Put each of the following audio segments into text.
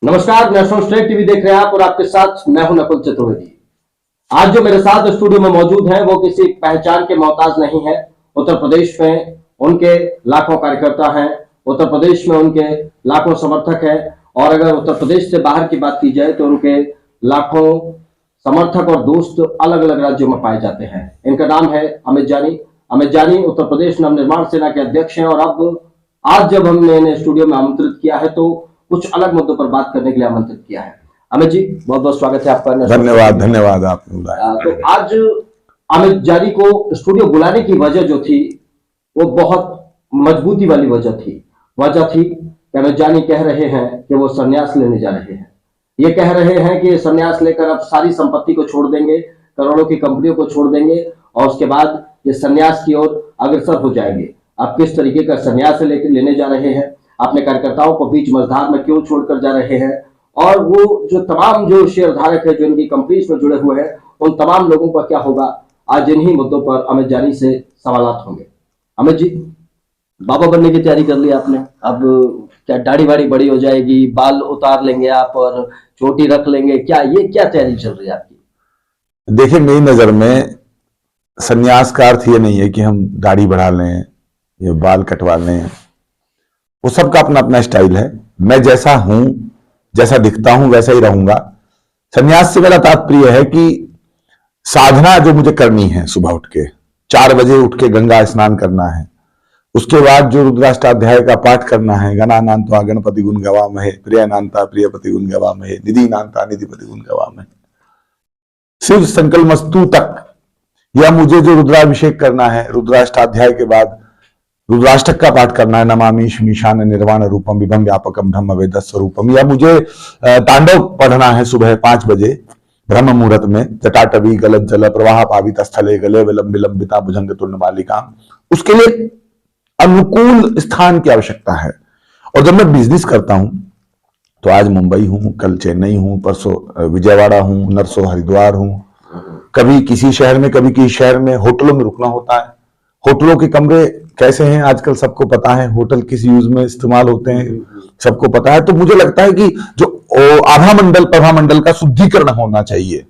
नमस्कार, national state TV देख रहे हैं आप और आपके साथ मैं हूं नकुल चतुर्वेदी। आज जो मेरे साथ स्टूडियो में मौजूद है वो किसी पहचान के मोहताज नहीं है। उत्तर प्रदेश में उनके लाखों कार्यकर्ता हैं, उत्तर प्रदेश में उनके लाखों समर्थक हैं और अगर उत्तर प्रदेश से बाहर की बात की जाए तो उनके लाखों समर्थक और दोस्त अलग अलग राज्यों में पाए जाते हैं। इनका नाम है अमित जानी। अमित जानी उत्तर प्रदेश नवनिर्माण सेना के अध्यक्ष हैं और अब आज जब हमने इन्हें स्टूडियो में आमंत्रित किया है तो कुछ अलग मुद्दों पर बात करने के लिए आमंत्रित किया है। अमित जी, बहुत बहुत स्वागत है आपका। धन्यवाद आपने बुलाया। तो आज अमित जानी को स्टूडियो बुलाने की वजह जो थी वो बहुत मजबूती वाली वजह थी कि अमित जानी कह रहे हैं कि वो संन्यास लेने जा रहे हैं। ये कह रहे हैं कि संन्यास लेकर अब सारी संपत्ति को छोड़ देंगे, करोड़ों की कंपनियों को छोड़ देंगे और उसके बाद ये संन्यास की ओर अग्रसर हो जाएंगे। आप किस तरीके का संन्यास लेने जा रहे हैं, अपने कार्यकर्ताओं को बीच मझधार में क्यों छोड़कर जा रहे हैं और वो जो तमाम जो शेयर धारक है जो इनकी कंपनीज में जुड़े हुए हैं उन तमाम लोगों का क्या होगा, आज इन्हीं मुद्दों पर अमित जानी से सवालात होंगे। अमित जी, बाबा बनने की तैयारी कर ली आपने? अब क्या दाढ़ी वाड़ी बड़ी हो जाएगी, बाल उतार लेंगे आप और चोटी रख लेंगे, क्या तैयारी चल रही है आपकी? देखिए, मेरी नजर में संन्यास का अर्थ ये नहीं है कि हम दाढ़ी बढ़ा लें या बाल कटवा लें। वो सबका अपना अपना स्टाइल है। मैं जैसा हूं, जैसा दिखता हूं वैसा ही रहूंगा। संन्यास से मेरा तात्पर्य है कि साधना जो मुझे करनी है, सुबह उठ के 4 बजे उठ के गंगा स्नान करना है, उसके बाद जो रुद्राष्टाध्याय का पाठ करना है, गणानान्त्वा गणपति गुण गवामहे, प्रियनान्ता प्रियपति गुण गवामहे, निधिनान्ता निधिपति गुण गवामहे, शिव संकल्पमस्तु तक, या मुझे जो रुद्राभिषेक करना है, रुद्राष्टाध्याय के बाद रुद्राष्टक का पाठ करना है, नमामि ईशान निर्वाण रूपम विभम व्यापकम ब्रह्म वेद स्वरूपम, या मुझे तांडव पढ़ना है सुबह 5 बजे ब्रह्म मुहूर्त में, जटाटवी गलत जल प्रवाह पावित स्थले गले विलंब विलंबिता भुजंग तुल्य मालिका। उसके लिए अनुकूल स्थान की आवश्यकता है। और जब मैं बिजनेस करता हूं तो आज मुंबई हूं, कल चेन्नई हूं, परसों विजयवाड़ा हूं, नरसों हरिद्वार हूं, कभी किसी शहर में कभी किसी शहर में, होटलों में रुकना होता है। होटलों के कमरे कैसे हैं आजकल सबको पता है, होटल किस यूज में इस्तेमाल होते हैं सबको पता है। तो मुझे लगता है कि जो आभा मंडल प्रभा मंडल का शुद्धिकरण होना चाहिए,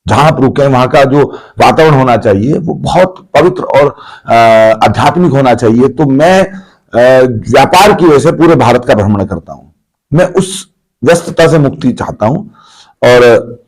जहां आप रुके वहां का जो वातावरण होना चाहिए वो बहुत पवित्र और आध्यात्मिक होना चाहिए। तो मैं व्यापार की वजह से पूरे भारत का भ्रमण करता हूं। मैं उस व्यस्तता से मुक्ति चाहता हूं और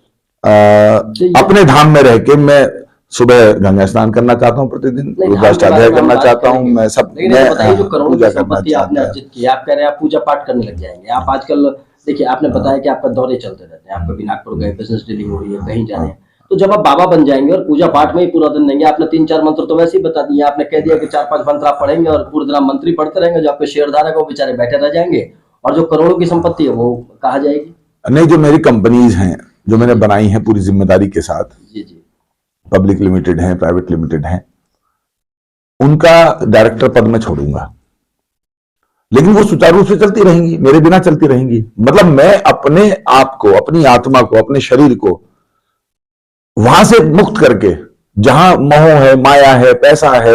अपने धाम में रह के मैं सुबह गंगा स्नान करना चाहता हूं, प्रतिदिन रुद्राष्टाध्याय करना चाहता हूं। मैं सब जो करोड़ों की संपत्ति आपने अर्जित की, आप कह रहे हैं आप पूजा पाठ करने लग जाएंगे। आप आजकल देखिए, आपने बताया कि आपका दौरे चलते रहते हैं, आप कभी नागपुर गए, बिजनेस डीलिंग हो रही है, कहीं जा रहे हैं, तो जब आप बाबा बन जाएंगे और पूजा पाठ में ही पूरा दिन देंगे, आपने 3-4 मंत्र तो वैसे ही बता दिए, आपने कह दिया कि 4-5 मंत्र आप पढ़ेंगे और पूरे दिन मंत्री पढ़ते रहेंगे, जो आपके शेयर धारक वो बेचारे बैठे रह जाएंगे और जो करोड़ों की संपत्ति है वो कहा जाएगी। नहीं, जो मेरी कंपनीज हैं जो मैंने बनाई है पूरी जिम्मेदारी के साथ, जी, पब्लिक लिमिटेड है, प्राइवेट लिमिटेड है, उनका डायरेक्टर पद में छोड़ूंगा, लेकिन वो सुचारू रूप से चलती रहेंगी, मेरे बिना चलती रहेंगी। मतलब मैं अपने आप को, अपनी आत्मा को, अपने शरीर को वहां से मुक्त करके, जहां मोह है, माया है, पैसा है,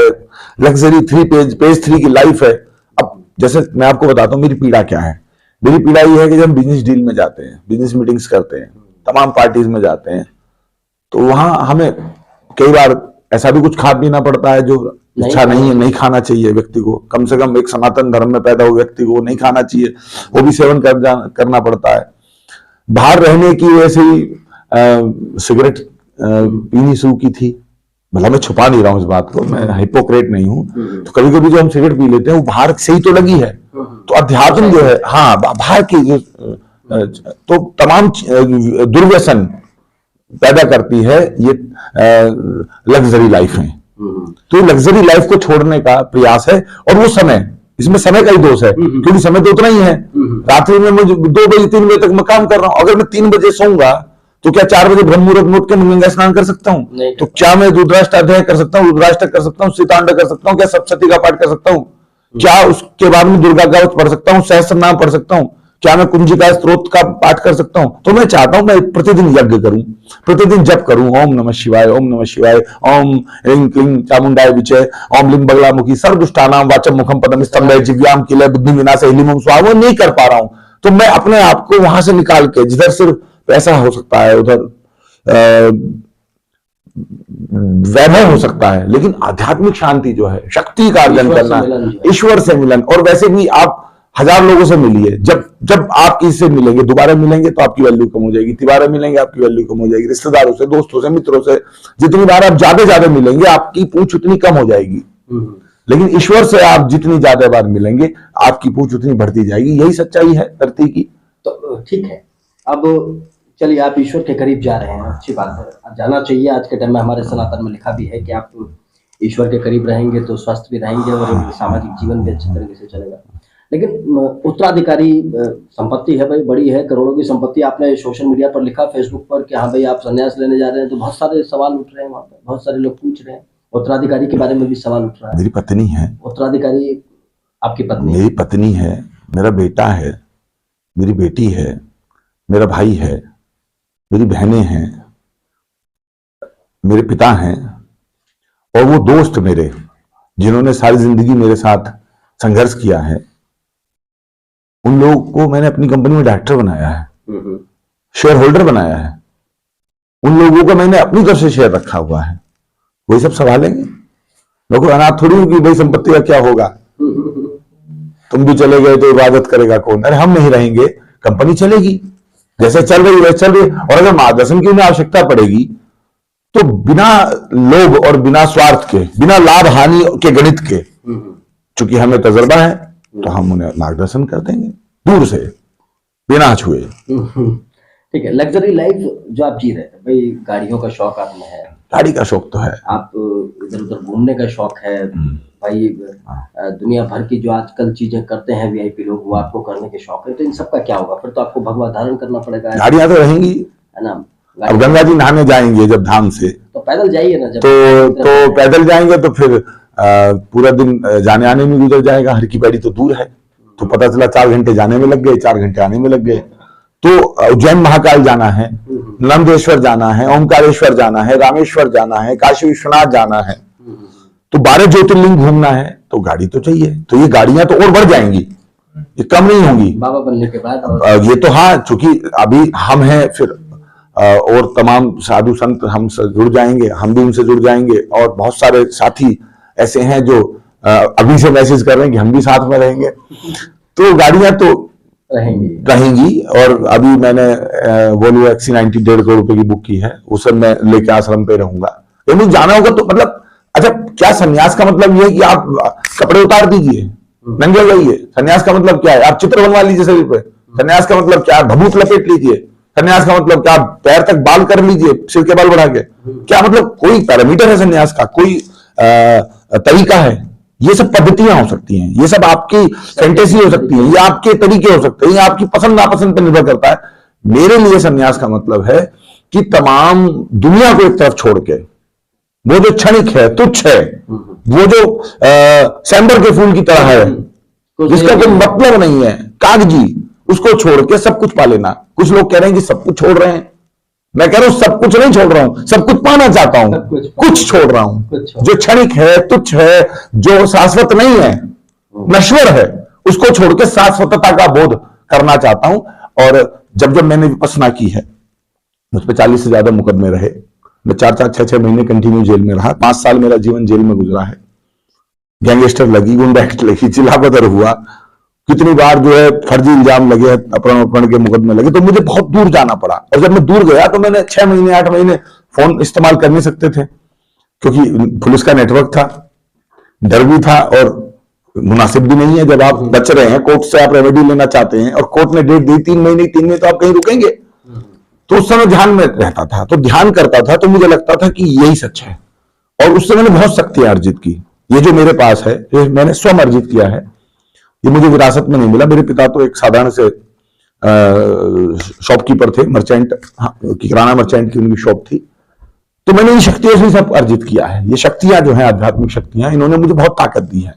लग्जरी पेज 3 की लाइफ है। अब जैसे मैं आपको बताता हूं मेरी पीड़ा क्या है। मेरी पीड़ा ये है कि जब बिजनेस डील में जाते हैं, बिजनेस मीटिंग्स करते हैं, तमाम पार्टीज में जाते हैं, तो वहां हमें कई बार ऐसा भी कुछ खा पीना पड़ता है जो इच्छा नहीं है, नहीं खाना चाहिए व्यक्ति को। कम से कम एक सनातन धर्म में पैदा हुए व्यक्ति को नहीं खाना चाहिए, वो भी सेवन करना पड़ता है। बाहर रहने की वजह ही सिगरेट पीनी शुरू की थी। मतलब मैं छुपा नहीं रहा हूं इस बात को, मैं हिपोक्रेट नहीं हूं। तो कभी कभी जो हम सिगरेट पी लेते हैं वो बाहर से ही तो लगी है। तो अध्यात्म जो है, हाँ, बाहर की जो तो तमाम दुर्व्यसन पैदा करती है ये लग्जरी लाइफ है। तो लग्जरी लाइफ को छोड़ने का प्रयास है और वो समय, इसमें समय का ही दोष है, क्योंकि समय तो उतना ही है। रात्रि में मुझे 2 बजे 3 बजे तक मैं काम कर रहा हूं। अगर मैं 3 बजे सोऊंगा तो क्या 4 बजे ब्रह्म मुहूर्त में उठ के गंगा स्नान कर सकता हूँ? तो क्या मैं रुद्राष्टाध्याय कर सकता हूँ, रुद्राष्टक कर सकता हूँ, सीतांड कर सकता हूँ, क्या सप्तशती का पाठ कर सकता हूँ? क्या उसके बाद में दुर्गा का पढ़ सकता हूँ, सहस्त्र नाम पढ़ सकता हूँ? क्या मैं कुंजिका स्त्रोत का पाठ कर सकता हूं? तो मैं चाहता हूं मैं प्रतिदिन यज्ञ करूं, प्रतिदिन जप करूं, ओम नमः शिवाय, ओम नमः शिवाय, ओम ह्रीं क्लीं चामुंडाय विचय, ओम लिंग बगलामुखी सर्वदुष्टानां वाचम मुखम पदम स्तंभे जिव्याम किले बुद्धि विनाश हिलिमं स्वाहा। वो नहीं कर पा रहा हूं। तो मैं अपने आप को वहां से निकाल के, जिधर सिर्फ पैसा हो सकता है, उधर वैभव हो सकता है, लेकिन आध्यात्मिक शांति जो है, शक्ति का अर्जन करना, ईश्वर से मिलन। और वैसे भी आप 1000 लोगों से मिलिए, जब आप किसी से मिलेंगे, दोबारा मिलेंगे तो आपकी वैल्यू कम हो जाएगी, तिबारा मिलेंगे आपकी वैल्यू कम हो जाएगी, रिश्तेदारों से, दोस्तों से, मित्रों से जितनी बार आप ज्यादा मिलेंगे आपकी पूंछ उतनी कम हो जाएगी। लेकिन ईश्वर से आप जितनी ज्यादा बार मिलेंगे आपकी पूंछ उतनी बढ़ती जाएगी। यही सच्चाई है धरती की। तो ठीक है, अब चलिए आप ईश्वर के करीब जा रहे हैं, अच्छी बात है, अब जाना चाहिए। आज के टाइम में हमारे सनातन में लिखा भी है कि आप ईश्वर के करीब रहेंगे तो स्वस्थ भी रहेंगे और सामाजिक जीवन भी अच्छे तरीके से चलेगा। लेकिन उत्तराधिकारी संपत्ति है भाई, बड़ी है, करोड़ों की संपत्ति। आपने सोशल मीडिया पर लिखा, फेसबुक पर, कि हाँ भाई आप संन्यास लेने जा रहे हैं, तो बहुत सारे सवाल उठ रहे हैं वहाँ पे, बहुत सारे लोग पूछ रहे हैं। उत्तराधिकारी के बारे में भी सवाल उठ रहा है। मेरी पत्नी है उत्तराधिकारी आपकी पत्नी? मेरी पत्नी है, मेरा बेटा है, मेरी बेटी है, मेरा भाई है, मेरी बहनें हैं, मेरे पिता हैं, और वो दोस्त मेरे जिन्होंने सारी जिंदगी मेरे साथ संघर्ष किया है, उन लोगों को मैंने अपनी कंपनी में डायरेक्टर बनाया है, शेयर होल्डर बनाया है। उन लोगों को मैंने अपनी तरफ से शेयर रखा हुआ है। वही सब संभालेंगे। मैं कोई अनाथ थोड़ी हूं कि भाई संपत्ति का क्या होगा, तुम भी चले गए तो इबादत करेगा कौन। अरे हम नहीं रहेंगे, कंपनी चलेगी, जैसे चल रही वैसे चल रही। और अगर मार्गदर्शन की उन्हें आवश्यकता पड़ेगी तो बिना लोभ और बिना स्वार्थ के, बिना लाभ हानि के गणित के, चूंकि हमें तजर्बा है, तो हम उन्हें मार्गदर्शन कर देंगे दूर से, बिना छुए। ठीक है, लग्जरी लाइफ जो आप जी रहे हैं भाई, गाड़ियों का शौक आप में है? गाड़ी का शौक तो है। आप इधर उधर घूमने का शौक है भाई, दुनिया भर की जो आजकल चीजें करते हैं वीआईपी लोग, वो आपको करने के शौक है, तो इन सब का क्या होगा? फिर तो आपको भगवा धारण करना पड़ेगा। गाड़ियां तो रहेंगी, है ना? अब गंगा जी नहाने जाएंगे जब धाम से, तो पैदल जाइए ना। जब तो पैदल जाएंगे तो फिर पूरा दिन जाने आने में गुजर जाएगा। हर की पैड़ी तो दूर है, तो पता चला 4 घंटे जाने में लग गए, 4 घंटे आने में लग गए। तो उज्जैन महाकाल जाना है, नंदेश्वर जाना है, ओमकारेश्वर जाना है, रामेश्वर जाना है, काशी विश्वनाथ जाना है, तो 12 ज्योतिर्लिंग घूमना है, तो गाड़ी तो चाहिए। तो ये गाड़ियां तो और बढ़ जाएंगी, ये कम नहीं होंगी बाबा बनने के बाद। ये तो हाँ, चूंकि अभी हम हैं, फिर और तमाम साधु संत हमसे जुड़ जाएंगे, हम भी उनसे जुड़ जाएंगे, और बहुत सारे साथी ऐसे हैं जो अभी से मैसेज कर रहे हैं कि हम भी साथ में रहेंगे। तो गाड़ियां तो रहेंगी। और अभी मैंने वोल्वो XC90 1.5 करोड़ रुपए की बुक की है, उसे मैं लेके आश्रम पे रहूंगा। मुझे जाना होगा तो मतलब, अच्छा क्या सन्यास का मतलब ये है कि आप कपड़े उतार दीजिए, नंगे हो जाइए? सन्यास का मतलब क्या है? आप चित्र बनवा लीजिए शरीर पे। सन्यास का मतलब क्या? भभूत लपेट लीजिए। सन्यास का मतलब क्या? पैर तक बाल कर लीजिए, सिर के बाल बढ़ा के। क्या मतलब? कोई पैरामीटर है सन्यास का? कोई तरीका है? ये सब पद्धतियां हो सकती हैं, ये सब आपकी फैंटेसी हो सकती है, ये आपके तरीके हो सकते हैं, ये आपकी पसंद नापसंद पर निर्भर करता है। मेरे लिए सन्यास का मतलब है कि तमाम दुनिया को एक तरफ छोड़ के, वो जो क्षणिक है, तुच्छ है, वो जो सैंबर के फूल की तरह है, जिसका कोई मतलब नहीं है, कागजी, उसको छोड़ के सब कुछ पा लेना। कुछ लोग कह रहे हैं कि सब कुछ छोड़ रहे हैं, मैं कह रहा हूं सब कुछ नहीं छोड़ रहा हूं, सब कुछ पाना चाहता हूं, कुछ छोड़ रहा हूं। जो क्षणिक है, तुच्छ है, जो शाश्वत नहीं है, नश्वर है, उसको छोड़ के शाश्वतता का बोध करना चाहता हूं। और जब जब मैंने विपස්සना की है, मुझ पर 40 से ज्यादा मुकदमे रहे, मैं 4-4, 6-6 महीने कंटिन्यू जेल में रहा। 5 साल मेरा जीवन जेल में गुजरा है। गैंगस्टर लगी, गुंडा एक्ट लगी, चिल्लाबदर हुआ, कितनी बार जो है फर्जी इल्जाम लगे, अपहरण के मुकदमे लगे, तो मुझे बहुत दूर जाना पड़ा। और जब मैं दूर गया तो मैंने 6 महीने 8 महीने फोन इस्तेमाल कर नहीं सकते थे, क्योंकि पुलिस का नेटवर्क था, डर भी था, और मुनासिब भी नहीं है। जब आप बच रहे हैं, कोर्ट से आप रेमेडी लेना चाहते हैं और कोर्ट ने डेट दी 3 महीने, 3 महीने तो आप कहीं रुकेंगे। तो उस समय ध्यान में रहता था, तो ध्यान करता था, तो मुझे लगता था कि यही सच है। और उससे मैंने बहुत शक्तियां अर्जित की। ये जो मेरे पास है, ये मैंने स्वयं अर्जित किया है, ये मुझे विरासत में नहीं मिला। मेरे पिता तो एक साधारण से शॉपकीपर थे, मर्चेंट, किराना मर्चेंट की उनकी शॉप थी। तो मैंने इन शक्तियों से सब अर्जित किया है। ये शक्तियां जो हैं, आध्यात्मिक शक्तियां, इन्होंने मुझे बहुत ताकत दी है।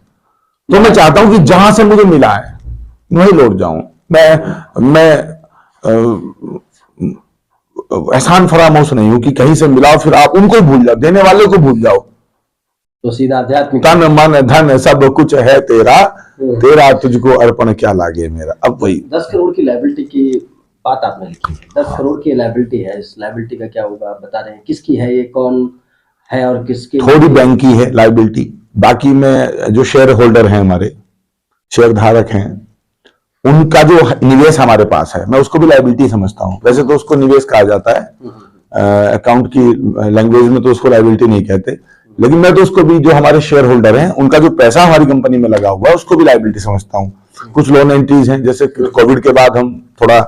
तो मैं चाहता हूं कि जहां से मुझे मिला है वहीं लौट जाऊं। मैं एहसान फरामोश नहीं हूं कि कहीं से मिलाओ फिर आप उनको ही भूल जाओ, देने वाले को भूल जाओ। तो सीधा आध्यात्मिक। तन मन धन सब कुछ है तेरा, तेरा तुझको अर्पण क्या लागे मेरा। अब वही 10 करोड़ की लायबिलिटी की बात आपने लिखी है। 10 करोड़ की लायबिलिटी है, इस लायबिलिटी का क्या होगा आप बता रहे हैं, किसकी है ये, कौन है और किसके? थोड़ी बैंक की है लायबिलिटी, बाकी में जो शेयर होल्डर हैं, हमारे शेयर धारक हैं, उनका जो निवेश हमारे पास है, मैं उसको भी लायबिलिटी समझता हूं। वैसे तो उसको निवेश कहा जाता है, अकाउंट की लैंग्वेज में तो उसको लायबिलिटी नहीं कहते, लेकिन मैं तो उसको भी, जो हमारे शेयर होल्डर हैं उनका जो पैसा हमारी कंपनी में लगा हुआ है, उसको भी लायबिलिटी समझता हूं। कुछ लोन एंट्रीज हैं, जैसे कोविड के बाद हम थोड़ा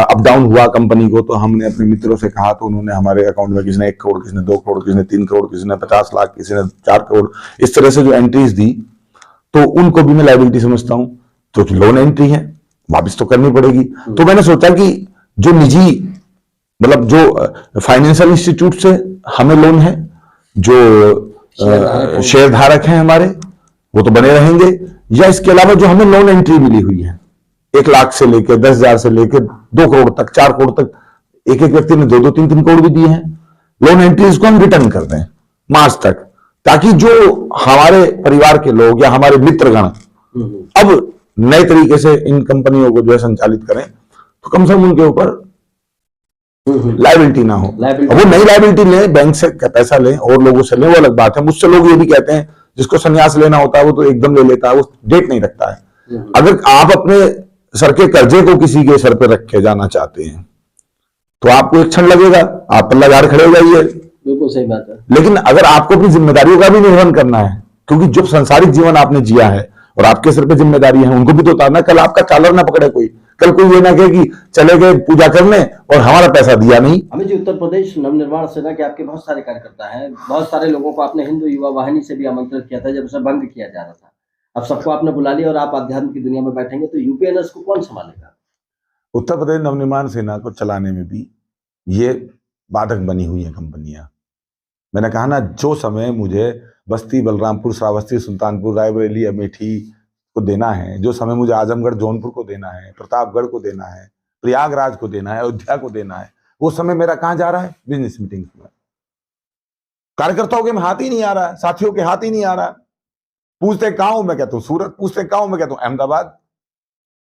अप डाउन हुआ कंपनी को, तो हमने अपने मित्रों से कहा, तो उन्होंने हमारे अकाउंट में किसी ने 1 करोड़, किसी ने 2 करोड़, किसी ने 3 करोड़, किसी ने 50 लाख, किसी ने 4 करोड़, इस तरह से जो एंट्रीज दी, तो उनको भी मैं लायबिलिटी समझता हूं। तो लोन एंट्री है, वापस तो करनी पड़ेगी। तो मैंने सोचा कि जो निजी, मतलब जो फाइनेंशियल इंस्टीट्यूट से हमें लोन है, जो शेयर धारक हैं हमारे, वो तो बने रहेंगे, या इसके अलावा जो हमें लोन एंट्री मिली हुई है 1 लाख से लेकर 10,000 से लेकर 2 करोड़ तक, 4 करोड़ तक, एक एक व्यक्ति ने 2-2, 3-3 करोड़ भी दिए हैं लोन एंट्रीज को, हम रिटर्न कर दें मार्च तक, ताकि जो हमारे परिवार के लोग या हमारे मित्रगण अब नए तरीके से इन कंपनियों को जो है संचालित करें, तो कम से कम उनके ऊपर लायबिलिटी ना हो। वो नई लायबिलिटी लें, बैंक से पैसा लें और लोगों से लें, वो अलग बात है। मुझसे लोग ये भी कहते हैं, जिसको संन्यास लेना होता है वो तो एकदम ले लेता है, वो डेट नहीं रखता है। अगर आप अपने सर के कर्जे को किसी के सर पे रख के जाना चाहते हैं, तो आपको एक क्षण लगेगा, आप पल्ला झाड़ खड़े हो जाइए, बिल्कुल सही बात है। लेकिन अगर आपको अपनी जिम्मेदारियों का भी निर्वहन करना है, क्योंकि जो सांसारिक जीवन आपने जिया है और आपके सिर पे जिम्मेदारी है, उनको भी तो उतारना। कल आपका चालर ना पकड़े कोई, कल कोई ये ना कहे कि चले गए पूजा करने और हमारा पैसा दिया नहीं। अमित जी, उत्तर प्रदेश नवनिर्माण सेना के आपके बहुत सारे कार्यकर्ता हैं, बहुत सारे लोगों को आपने हिंदू युवा वाहिनी से भी आमंत्रित किया था जब उसे भंग किया जा रहा था। अब सबको आपने बुला लिया और आप आध्यात्म की दुनिया में बैठेंगे, तो यूपीएनएस को कौन संभालेगा? उत्तर प्रदेश नवनिर्माण सेना को चलाने में भी ये बाधक बनी हुई है कंपनियां। मैंने कहा ना, जो समय मुझे बस्ती, बलरामपुर, श्रावस्ती, सुल्तानपुर, रायबरेली, अमेठी को देना है, जो समय मुझे आजमगढ़, जौनपुर को देना है, प्रतापगढ़ को देना है, प्रयागराज को देना है, अयोध्या को देना है, वो समय मेरा कहां जा रहा है? बिजनेस मीटिंग्स में। कार्यकर्ताओं के में हाथ ही नहीं आ रहा है, साथियों के हाथ ही नहीं आ रहा है। पूछते कहां हूं, मैं कहता हूं सूरत, पूछते कहां हूं, मैं कहता हूं अहमदाबाद।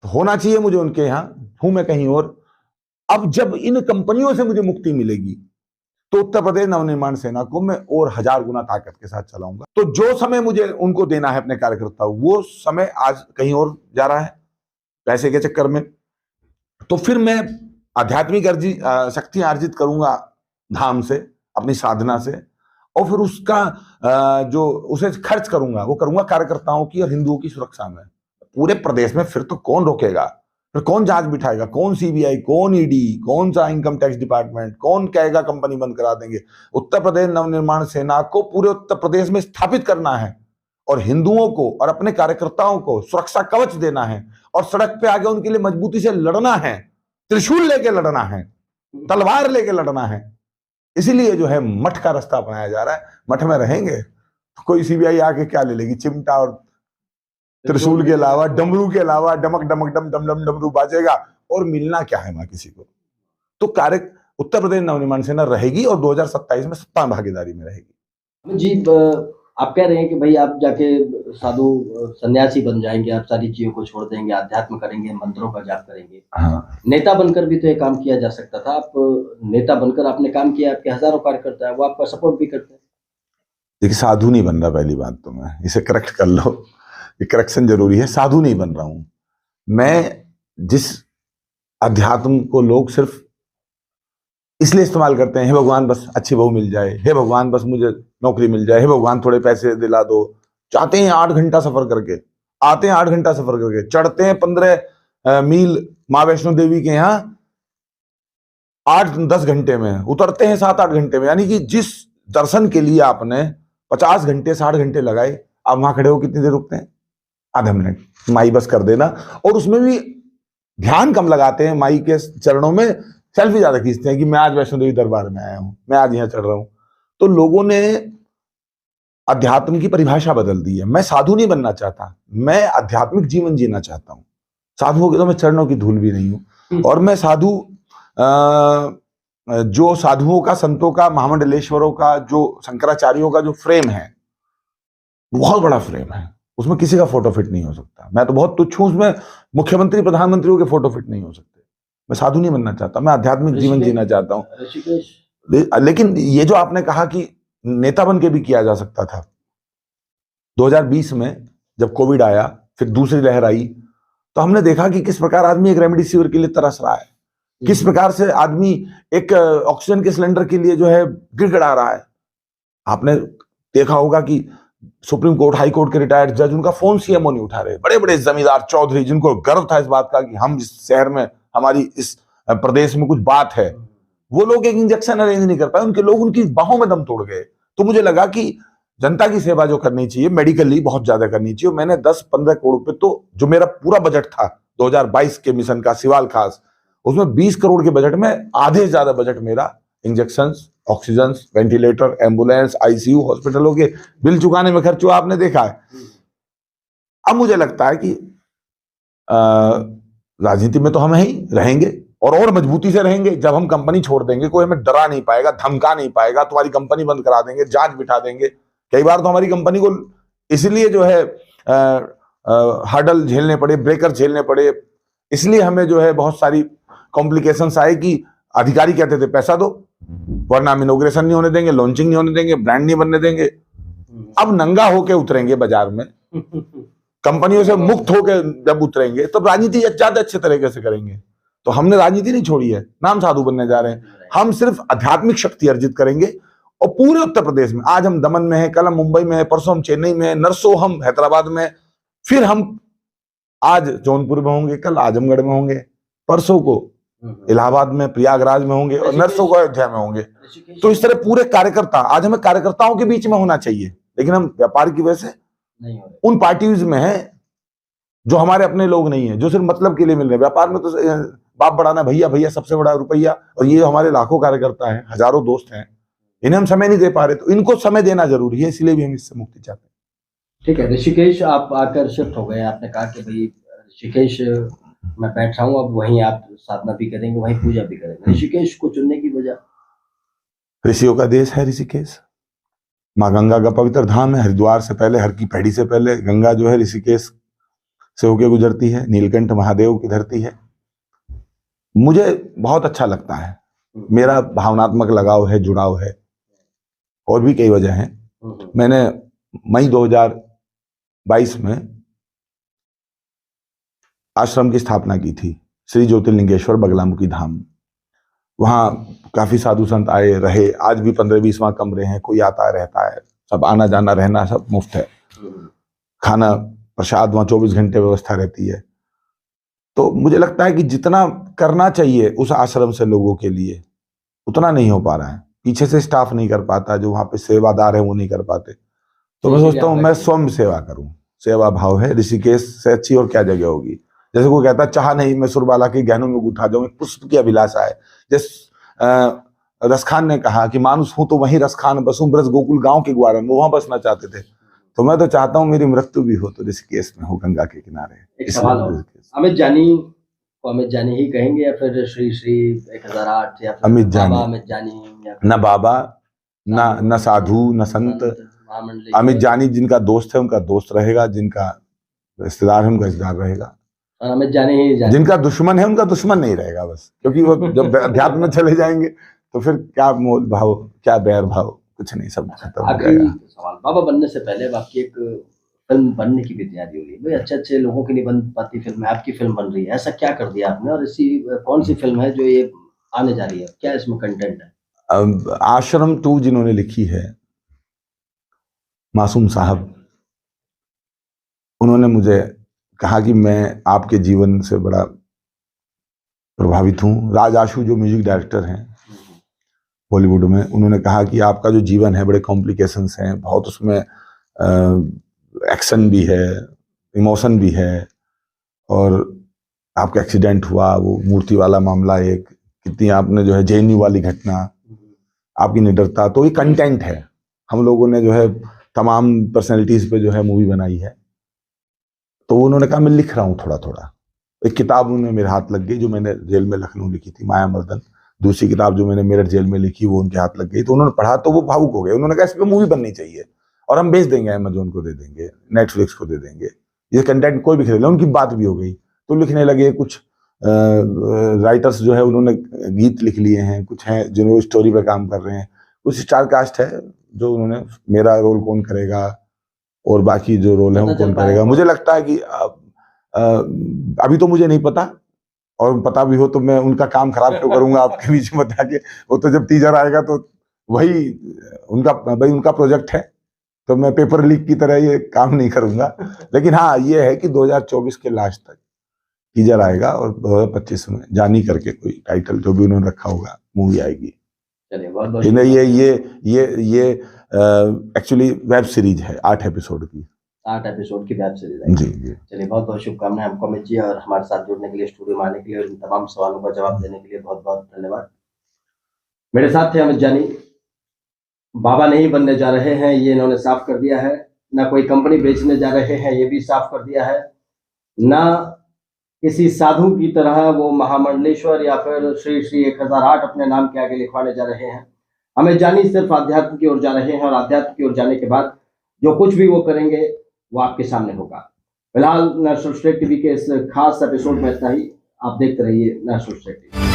होना चाहिए मुझे उनके यहां, हूं मैं कहीं और। अब जब इन कंपनियों से मुझे मुक्ति मिलेगी, तो उत्तर प्रदेश नवनिर्माण सेना को मैं और 1000 गुना ताकत के साथ चलाऊंगा। तो जो समय मुझे उनको देना है अपने कार्यकर्ताओं, वो समय आज कहीं और जा रहा है पैसे के चक्कर में। तो फिर मैं आध्यात्मिक शक्ति अर्जित करूंगा धाम से, अपनी साधना से, और फिर उसका जो उसे खर्च करूंगा, वो करूंगा कार्यकर्ताओं की और हिंदुओं की सुरक्षा में। पूरे प्रदेश में फिर तो कौन रोकेगा, फिर कौन जांच बिठाएगा, कौन सीबीआई, कौन ईडी, कौन सा इनकम टैक्स डिपार्टमेंट, कौन कहेगा कंपनी बंद करा देंगे। उत्तर प्रदेश नवनिर्माण सेना को पूरे उत्तर प्रदेश में स्थापित करना है और हिंदुओं को और अपने कार्यकर्ताओं को सुरक्षा कवच देना है और सड़क पे आगे उनके लिए मजबूती से लड़ना है, त्रिशूल लेके लड़ना है, तलवार लेके लड़ना है। इसीलिए जो है मठ का रास्ता अपनाया जा रहा है। मठ में रहेंगे तो कोई सीबीआई आके क्या ले लेगी, चिमटा और त्रिशूल के अलावा, डमरू के अलावा, डमक डमक डम डम डम डमरू बाजेगा, और मिलना क्या है वहां किसी को। तो कार्य उत्तर प्रदेश नवनिर्माण सेना रहेगी और 2027 में सत्ता भागीदारी में रहेगी। जी, आप कह रहे हैं कि भाई आप जाके साधु सन्यासी बन जाएंगे, आप सारी चीजों को छोड़ देंगे, अध्यात्म करेंगे, मंत्रों का जाप करेंगे। हाँ, नेता बनकर भी तो ये काम किया जा सकता था। आप नेता बनकर आपने काम किया, आपके हजारों कार्यकर्ता है, वो आपका सपोर्ट भी करते हैं। देखिए, साधु नहीं बन रहा, पहली बात तो मैं इसे करेक्ट कर लो, ये करेक्शन जरूरी है। साधु नहीं बन रहा हूं मैं। जिस अध्यात्म को लोग सिर्फ इसलिए इस्तेमाल करते हैं, हे भगवान बस अच्छी बहू मिल जाए, हे भगवान बस मुझे नौकरी मिल जाए, हे भगवान थोड़े पैसे दिला दो। चाहते हैं 8 घंटा सफर करके, आते हैं 8 घंटा सफर करके, चढ़ते हैं 15 मील माँ वैष्णो देवी के यहाँ 8-10 घंटे में, उतरते हैं 7-8 घंटे में। यानी कि जिस दर्शन के लिए आपने 50 घंटे 60 घंटे लगाए, आप वहां खड़े हो कितनी देर रुकते हैं? आधा मिनट, माई बस कर देना। और उसमें भी ध्यान कम लगाते हैं, माई के चरणों में सेल्फी ज्यादा खींचते हैं कि मैं आज वैष्णो देवी दरबार में आया हूं, मैं आज यहां चढ़ रहा हूं। तो लोगों ने अध्यात्म की परिभाषा बदल दी है। मैं साधु नहीं बनना चाहता, मैं आध्यात्मिक जीवन जीना चाहता हूं। साधुओं के तो मैं चरणों की धूल भी नहीं हूं। और मैं साधु जो साधुओं का, संतों का, महामंडलेश्वरों का, जो शंकराचार्यों का जो फ्रेम है, बहुत बड़ा फ्रेम है, उसमें किसी का फोटो फिट नहीं हो सकता। मैं तो बहुत तुच्छ हूं, उसमें मुख्यमंत्री प्रधानमंत्रियों के फोटो फिट नहीं हो सकते। मैं साधु नहीं बनना चाहता, मैं आध्यात्मिक जीवन जीना चाहता हूं। ऋषिकेश, लेकिन ये जो आपने कहा कि नेता बन के भी किया जा सकता था, 2020 में जब कोविड आया, फिर दूसरी लहर आई, तो हमने देखा कि किस प्रकार आदमी एक रेमडेसिविर के लिए तरस रहा है, किस प्रकार से आदमी एक ऑक्सीजन के सिलेंडर के लिए जो है गिड़गिड़ा रहा है। आपने देखा होगा कि सुप्रीम कोर्ट, हाई कोर्ट के रिटायर्ड जज, उनका फोन सीएमओ नहीं उठा रहे। बड़े बड़े जमींदार चौधरी, जिनको गर्व था इस बात का कि हम इस शहर में, हमारी इस प्रदेश में कुछ बात है, वो लोग एक इंजेक्शन अरेंज नहीं कर पाए, उनके लोग उनकी बाहों में दम तोड़ गए। तो मुझे लगा कि जनता की सेवा जो करनी चाहिए, मेडिकली बहुत ज्यादा करनी चाहिए। मैंने 10-15 करोड़ रुपए, तो जो मेरा पूरा बजट था 2022 के मिशन का सिवाल खास, उसमें 20 करोड़ के बजट में आधे से ज्यादा बजट मेरा injection, oxygen, ventilator, ambulance, ICU, हॉस्पिटलों के बिल चुकाने में खर्च हुआ, आपने देखा है। अब मुझे लगता है कि राजनीति में तो हम ही रहेंगे और मजबूती से रहेंगे। जब हम कंपनी छोड़ देंगे, कोई हमें डरा नहीं पाएगा, धमका नहीं पाएगा, तुम्हारी कंपनी बंद करा देंगे, जांच बिठा देंगे। कई बार तो हमारी कंपनी को इसलिए जो है हर्डल झेलने पड़े, ब्रेकर झेलने पड़े, इसलिए हमें जो है बहुत सारी कॉम्प्लिकेशंस आए कि अधिकारी कहते थे पैसा दो, वरना हम इनॉग्रेशन नहीं होने देंगे, लॉन्चिंग नहीं होने देंगे, ब्रांड नहीं बनने देंगे। अब नंगा होके उतरेंगे बाजार में, कंपनियों से मुक्त होकर जब उतरेंगे, तो राजनीति ज्यादा अच्छे तरीके से करेंगे। तो हमने राजनीति नहीं छोड़ी है, नाम साधु बनने जा रहे हैं। हम सिर्फ आध्यात्मिक शक्ति अर्जित करेंगे। और पूरे उत्तर प्रदेश में, आज हम दमन में है, कल हम मुंबई में है, परसों हम चेन्नई में है, नरसों हम हैदराबाद में, फिर हम आज जौनपुर में होंगे, कल आजमगढ़ में होंगे, परसों को इलाहाबाद में, प्रयागराज में होंगे, और नरसों को अयोध्या में होंगे। तो इस तरह पूरे कार्यकर्ता, आज हमें कार्यकर्ताओं के बीच में होना चाहिए, लेकिन हम व्यापार की वजह से नहीं हो रहे। उन पार्टीज में है जो हमारे अपने लोग नहीं है, जो सिर्फ मतलब के लिए मिल रहे हैं। व्यापार में तो बाप बढ़ाना, भैया भैया सबसे बड़ा रुपया, और ये हमारे लाखों कार्यकर्ता हैं, हजारों दोस्त हैं, इन्हें हम समय नहीं दे पा रहे। तो इनको समय देना जरूरी है, इसलिए भी हम इससे मुक्ति चाहते हैं। ठीक है ऋषिकेश, आप आकर शिफ्ट हो गए, आपने कहा कि भाई ऋषिकेश मैं बैठ रहा हूँ, अब वहीं आप साधना भी करेंगे, वहीं पूजा भी करेंगे। ऋषिकेश को चुनने की वजह? ऋषियों का देश है ऋषिकेश, माँ गंगा का पवित्र धाम है। हरिद्वार से पहले, हर की पैड़ी से पहले गंगा जो है ऋषिकेश से होके गुजरती है, नीलकंठ महादेव की धरती है। मुझे बहुत अच्छा लगता है, मेरा भावनात्मक लगाव है, जुड़ाव है, और भी कई वजह हैं। मैंने मई 2022 में आश्रम की स्थापना की थी, श्री ज्योतिर्लिंगेश्वर बगलामुखी धाम। वहां काफी साधु संत आए रहे, आज भी 15-20 कमरे हैं, कोई आता रहता है, सब आना जाना रहना सब मुफ्त है, खाना प्रसाद वहां 24 घंटे व्यवस्था रहती है। तो मुझे लगता है कि जितना करना चाहिए उस आश्रम से लोगों के लिए, उतना नहीं हो पा रहा है। पीछे से स्टाफ नहीं कर पाता, जो वहां पे सेवादार है वो नहीं कर पाते। तो मैं सोचता हूँ मैं स्वयं सेवा करूं, सेवा भाव है। ऋषिकेश से अच्छी और क्या जगह होगी। जैसे कोई कहता चाह नहीं मैं सुरबाला के गहनों में उठा जाऊं, पुष्प की अभिलाषा है। जैसे रसखान ने कहा कि मानुस हूं तो वहीं रसखान बसूं, ब्रज गोकुल गांव के ग्वारन, वो वहां बसना चाहते थे। तो मैं तो चाहता हूं मेरी मृत्यु भी हो तो ऋषिकेश में हो, गंगा के किनारे। एक सवाल और, अमित जानी को अमित जानी ही कहेंगे या फिर श्री श्री 1008 या फिर अमित जानी? अमित जानी या न बाबा, न साधु, न संत। अमित जानी जिनका दोस्त है उनका दोस्त रहेगा, जिनका रिश्तेदार है उनका रिश्तेदार रहेगा, अमित जानी ही जानी। जिनका दुश्मन है उनका दुश्मन नहीं रहेगा बस, क्योंकि वो जब अध्यात्म में चले जाएंगे तो फिर क्या मोल भाव, क्या बैर भाव, कुछ नहीं, सब खत्म हो आखिरी जाएगा। सवाल, बाबा बनने से पहले आपकी एक फिल्म बनने की भी तैयारी हो रही है, भाई अच्छे लोगों की नहीं बन पाती फिल्म, आपकी फिल्म बन रही है, ऐसा क्या कर दिया आपने? और इसी कौन सी फिल्म है जो ये आने जा रही है, क्या इसमें कंटेंट है? आश्रम 2 जिन्होंने लिखी है, मासूम साहब, उन्होंने मुझे कहा कि मैं आपके जीवन से बड़ा प्रभावित हूँ। राज आशु जो म्यूजिक डायरेक्टर हैं बॉलीवुड में, उन्होंने कहा कि आपका जो जीवन है बड़े कॉम्प्लिकेशंस हैं, बहुत उसमें एक्शन भी है, इमोशन भी है, और आपका एक्सीडेंट हुआ, वो मूर्ति वाला मामला, एक कितनी आपने जो है जेएनयू वाली घटना, आपकी निडरता, तो ये कंटेंट है। हम लोगों ने जो है तमाम पर्सनैलिटीज पे जो है मूवी बनाई है। तो उन्होंने कहा मैं लिख रहा हूँ थोड़ा थोड़ा। एक किताब उन्होंने मेरे हाथ लग गई जो मैंने जेल में लखनऊ लिखी थी, माया मर्दन। दूसरी किताब जो मैंने मेरठ जेल में लिखी वो उनके हाथ लग गई, तो उन्होंने पढ़ा तो वो भावुक हो गए। उन्होंने कहा इस पर मूवी बननी चाहिए। और हम बेच देंगे, अमेजोन को दे देंगे, नेटफ्लिक्स को दे देंगे, ये कंटेंट कोई भी खरीद ले। उनकी बात भी हो गई तो लिखने लगे। कुछ राइटर्स जो है उन्होंने गीत लिख लिए हैं, कुछ हैं जो स्टोरी पे काम कर रहे हैं, कुछ स्टार कास्ट है जो उन्होंने मेरा रोल कौन करेगा और बाकी जो रोल है वो कौन करेगा। मुझे लगता है कि अभी तो मुझे नहीं पता, और पता भी हो तो मैं उनका काम खराब क्यों करूंगा आपके बीच में बता के। वो तो जब टीजर आएगा तो वही उनका प्रोजेक्ट है, तो मैं पेपर लीक की तरह ये काम नहीं करूंगा। लेकिन हाँ, ये है कि 2024 के लास्ट तक टीजर आएगा और 2025 में जानी करके कोई टाइटल जो भी उन्होंने रखा होगा मूवी आएगी। चलिए बहुत बहुत ये एक्चुअली वेब सीरीज है 8 एपिसोड की। 8 एपिसोड की वेब सीरीज है। जी जी। चलिए बहुत बहुत शुभकामनाएं हमको अमित जी, और हमारे साथ जुड़ने के लिए, स्टूडियो में आने के लिए और इन तमाम सवालों का जवाब देने के लिए बहुत बहुत धन्यवाद। मेरे साथ थे अमित जानी। बाबा नहीं बनने जा रहे हैं, ये इन्होंने साफ कर दिया है। ना कोई कंपनी बेचने जा रहे हैं, ये भी साफ कर दिया है। ना किसी साधु की तरह वो महामंडलेश्वर या फिर श्री श्री 1008 अपने नाम के आगे लिखवाने जा रहे हैं। हमें जानी सिर्फ आध्यात्म की ओर जा रहे हैं, और आध्यात्म की ओर जाने के बाद जो कुछ भी वो करेंगे वो आपके सामने होगा। फिलहाल नेशनल स्टेट टीवी के इस खास एपिसोड में इतना ही। आप देखते रहिए नेशनल स्टेट टीवी।